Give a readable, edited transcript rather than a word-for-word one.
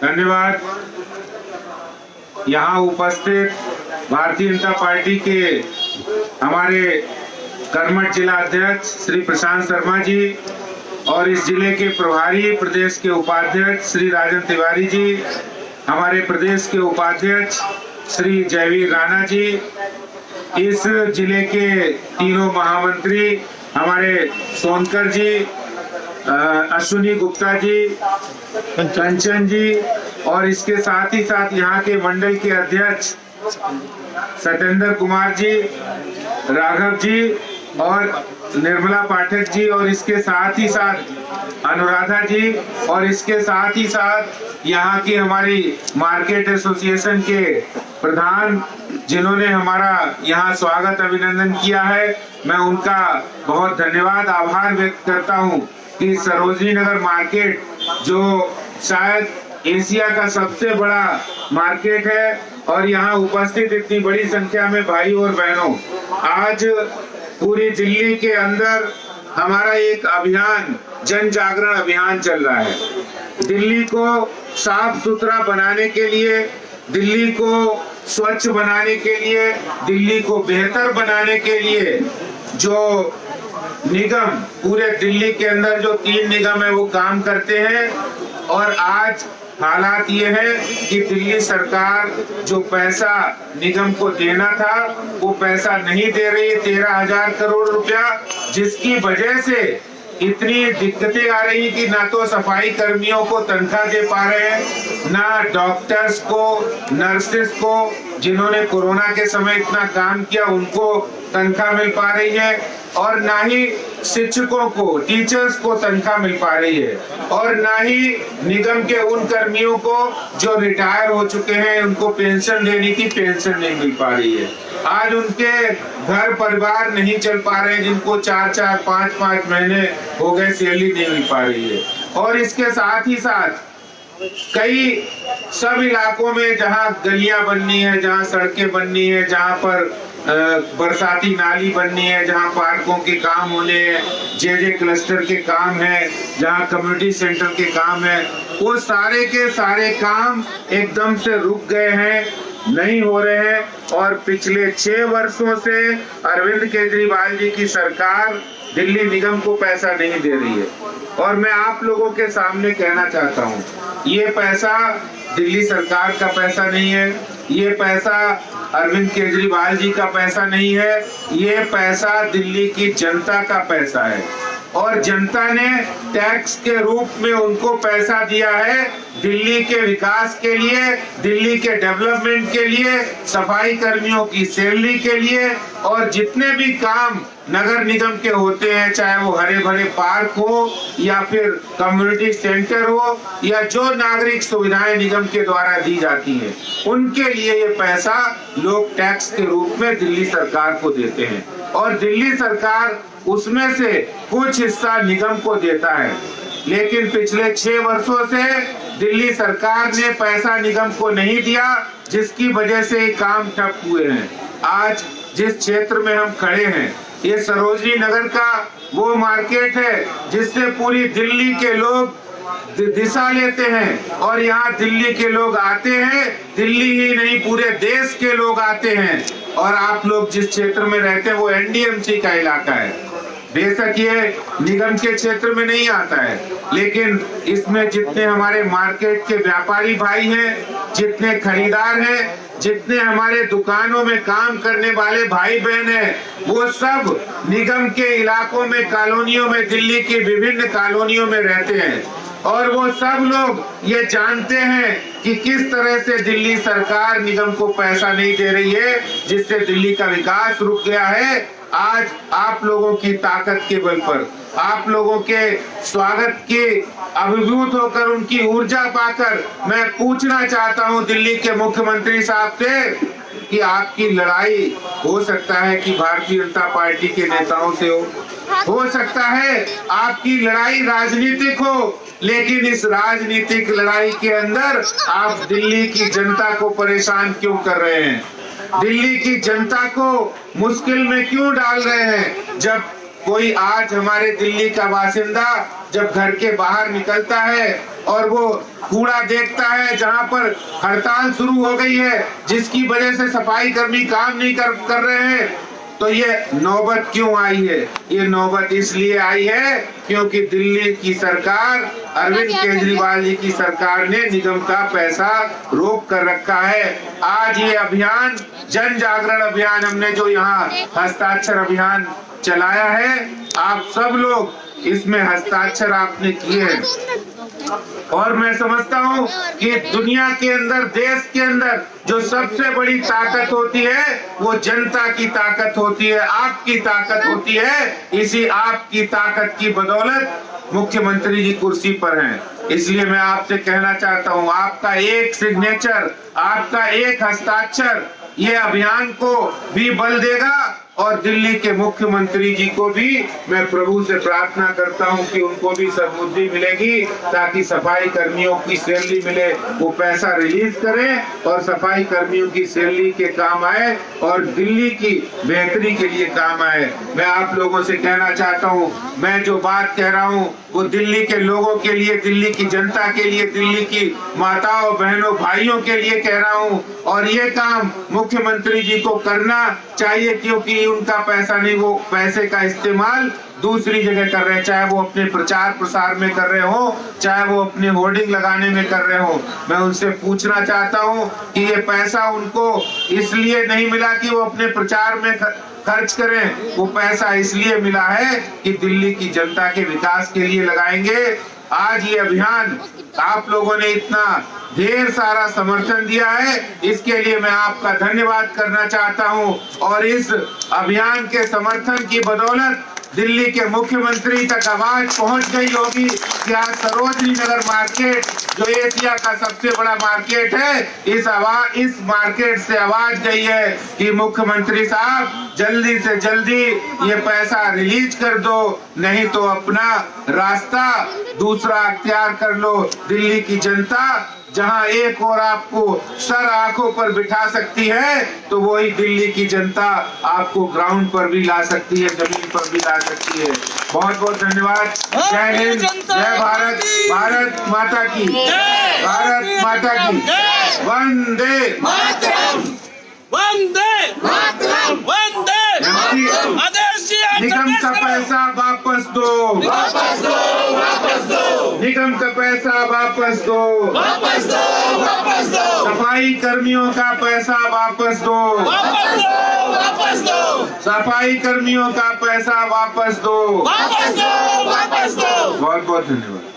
धन्यवाद। यहाँ उपस्थित भारतीय जनता पार्टी के हमारे कर्मठ जिला अध्यक्ष श्री प्रशांत शर्मा जी और इस जिले के प्रभारी प्रदेश के उपाध्यक्ष श्री राजन तिवारी जी, हमारे प्रदेश के उपाध्यक्ष श्री जयवीर राणा जी, इस जिले के तीनों महामंत्री हमारे सोनकर जी, अश्विनी गुप्ता जी, कंचन जी और इसके साथ ही साथ यहाँ के मंडल के अध्यक्ष सत्येंद्र कुमार जी, राघव जी और निर्मला पाठक जी और इसके साथ ही साथ अनुराधा जी और इसके साथ ही साथ यहाँ की हमारी मार्केट एसोसिएशन के प्रधान जिन्होंने हमारा यहाँ स्वागत अभिनंदन किया है, मैं उनका बहुत धन्यवाद आभार व्यक्त करता हूँ कि सरोजनी नगर मार्केट जो शायद एशिया का सबसे बड़ा मार्केट है और यहाँ उपस्थित इतनी बड़ी संख्या में भाई और बहनों, आज पूरी दिल्ली के अंदर हमारा एक अभियान, जन जागरण अभियान चल रहा है। दिल्ली को साफ सुथरा बनाने के लिए, दिल्ली को स्वच्छ बनाने के लिए, दिल्ली को बेहतर बनाने के लिए जो निगम पूरे दिल्ली के अंदर जो 3 निगम है वो काम करते हैं। और आज हालात ये है कि दिल्ली सरकार जो पैसा निगम को देना था वो पैसा नहीं दे रही है, 13,000 करोड़ रुपया, जिसकी वजह से इतनी दिक्कतें आ रही कि ना तो सफाई कर्मियों को तनख्वाह दे पा रहे हैं, ना डॉक्टर्स को, नर्सेस को जिन्होंने कोरोना के समय इतना काम किया उनको तनख्वाह मिल पा रही है, और ना ही शिक्षकों को, टीचर्स को तनख्वाह मिल पा रही है, और ना ही निगम के उन कर्मियों को जो रिटायर हो चुके हैं उनको पेंशन देनी थी, पेंशन नहीं मिल पा रही है। आज उनके घर परिवार नहीं चल पा रहे हैं, जिनको 4-4, 5-5 महीने हो गए सैलरी नहीं मिल पा रही है। और इसके साथ ही साथ कई सब इलाकों में जहां गलियां बननी है, जहां सड़कें बननी है, जहां पर बरसाती नाली बननी है, जहां पार्कों के काम होने हैं, जे क्लस्टर के काम है, जहां कम्युनिटी सेंटर के काम है, वो सारे के सारे काम एकदम से रुक गए हैं, नहीं हो रहे हैं। और पिछले 6 वर्षों से अरविंद केजरीवाल जी की सरकार दिल्ली निगम को पैसा नहीं दे रही है। और मैं आप लोगों के सामने कहना चाहता हूँ, ये पैसा दिल्ली सरकार का पैसा नहीं है, ये पैसा अरविंद केजरीवाल जी का पैसा नहीं है, ये पैसा दिल्ली की जनता का पैसा है। और जनता ने टैक्स के रूप में उनको पैसा दिया है दिल्ली के विकास के लिए, दिल्ली के डेवलपमेंट के लिए, सफाई कर्मियों की सैलरी के लिए, और जितने भी काम नगर निगम के होते हैं, चाहे वो हरे भरे पार्क हो या फिर कम्युनिटी सेंटर हो या जो नागरिक सुविधाएं निगम के द्वारा दी जाती हैं, उनके लिए ये पैसा लोग टैक्स के रूप में दिल्ली सरकार को देते हैं। और दिल्ली सरकार उसमें से कुछ हिस्सा निगम को देता है, लेकिन पिछले 6 वर्षों से दिल्ली सरकार ने पैसा निगम को नहीं दिया, जिसकी वजह से काम ठप हुए हैं। आज जिस क्षेत्र में हम खड़े हैं, ये सरोजनी नगर का वो मार्केट है जिससे पूरी दिल्ली के लोग दिशा लेते हैं, और यहाँ दिल्ली के लोग आते हैं, दिल्ली ही नहीं पूरे देश के लोग आते हैं। और आप लोग जिस क्षेत्र में रहते हैं वो एनडीएमसी का इलाका है, बेशक ये निगम के क्षेत्र में नहीं आता है, लेकिन इसमें जितने हमारे मार्केट के व्यापारी भाई हैं, जितने खरीदार हैं, जितने हमारे दुकानों में काम करने वाले भाई बहन हैं, वो सब निगम के इलाकों में, कॉलोनियों में, दिल्ली की विभिन्न कॉलोनियों में रहते हैं। और वो सब लोग ये जानते हैं कि किस तरह से दिल्ली सरकार निगम को पैसा नहीं दे रही है, जिससे दिल्ली का विकास रुक गया है। आज आप लोगों की ताकत के बल पर, आप लोगों के स्वागत के अभिभूत होकर, उनकी ऊर्जा पाकर मैं पूछना चाहता हूं दिल्ली के मुख्यमंत्री साहब से कि आपकी लड़ाई हो सकता है कि भारतीय जनता पार्टी के नेताओं से हो सकता है आपकी लड़ाई राजनीतिक हो, लेकिन इस राजनीतिक लड़ाई के अंदर आप दिल्ली की जनता को परेशान क्यों कर रहे हैं, दिल्ली की जनता को मुश्किल में क्यों डाल रहे हैं। जब कोई आज हमारे दिल्ली का बासिंदा जब घर के बाहर निकलता है और वो कूड़ा देखता है जहां पर हड़ताल शुरू हो गई है, जिसकी वजह से सफाई कर्मी काम नहीं कर रहे हैं, तो ये नौबत क्यों आई है? ये नौबत इसलिए आई है क्योंकि दिल्ली की सरकार, अरविंद केजरीवाल जी की सरकार ने निगम का पैसा रोक कर रखा है। आज ये अभियान, जन जागरण अभियान, हमने जो यहाँ हस्ताक्षर अभियान चलाया है, आप सब लोग इसमें हस्ताक्षर आपने किए हैं। और मैं समझता हूँ कि दुनिया के अंदर, देश के अंदर जो सबसे बड़ी ताकत होती है वो जनता की ताकत होती है, आपकी ताकत होती है। इसी आपकी ताकत की बदौलत मुख्यमंत्री जी कुर्सी पर हैं। इसलिए मैं आपसे कहना चाहता हूँ, आपका एक सिग्नेचर, आपका एक हस्ताक्षर ये अभियान को भी बल देगा और दिल्ली के मुख्यमंत्री जी को भी मैं प्रभु से प्रार्थना करता हूं कि उनको भी सद्बुद्धि मिलेगी, ताकि सफाई कर्मियों की सैलरी मिले, वो पैसा रिलीज करें और सफाई कर्मियों की सैलरी के काम आए और दिल्ली की बेहतरी के लिए काम आए। मैं आप लोगों से कहना चाहता हूं, मैं जो बात कह रहा हूं वो दिल्ली के लोगों के लिए, दिल्ली की जनता के लिए, दिल्ली की माताओं बहनों भाइयों के लिए कह रहा हूं। और ये काम मुख्यमंत्री जी को करना चाहिए, क्योंकि उनका पैसा नहीं, वो पैसे का इस्तेमाल दूसरी जगह कर रहे हैं, चाहे वो अपने प्रचार प्रसार में कर रहे हो, चाहे वो अपने होर्डिंग लगाने में कर रहे हो। मैं उनसे पूछना चाहता हूं कि ये पैसा उनको इसलिए नहीं मिला कि वो अपने प्रचार में खर्च करें, वो पैसा इसलिए मिला है कि दिल्ली की जनता के विकास के लिए लगाएंगे। आज ये अभियान आप लोगों ने इतना ढेर सारा समर्थन दिया है, इसके लिए मैं आपका धन्यवाद करना चाहता हूं। और इस अभियान के समर्थन की बदौलत दिल्ली के मुख्यमंत्री तक आवाज पहुंच गई होगी कि आज सरोजनी नगर मार्केट, जो एशिया का सबसे बड़ा मार्केट है, इस मार्केट से आवाज गई है कि मुख्यमंत्री साहब जल्दी से जल्दी ये पैसा रिलीज कर दो, नहीं तो अपना रास्ता दूसरा अख्तियार कर लो। दिल्ली की जनता जहां एक और आपको सर आंखों पर बिठा सकती है, तो वही दिल्ली की जनता आपको ग्राउंड पर भी ला सकती है, जमीन पर भी ला सकती है। बहुत बहुत धन्यवाद। जय हिंद, जय भारत, भारत माता की, भारत माता की, वंदे वंदे वंदे। निगम का पैसा वापस दो, वापस दो, वापस दो। निगम का पैसा वापस दो, वापस दो, वापस दो। सफाई कर्मियों का पैसा वापस दो, वापस दो, वापस दो। सफाई कर्मियों का पैसा वापस दो, वापस दो, वापस दो। बहुत बहुत धन्यवाद।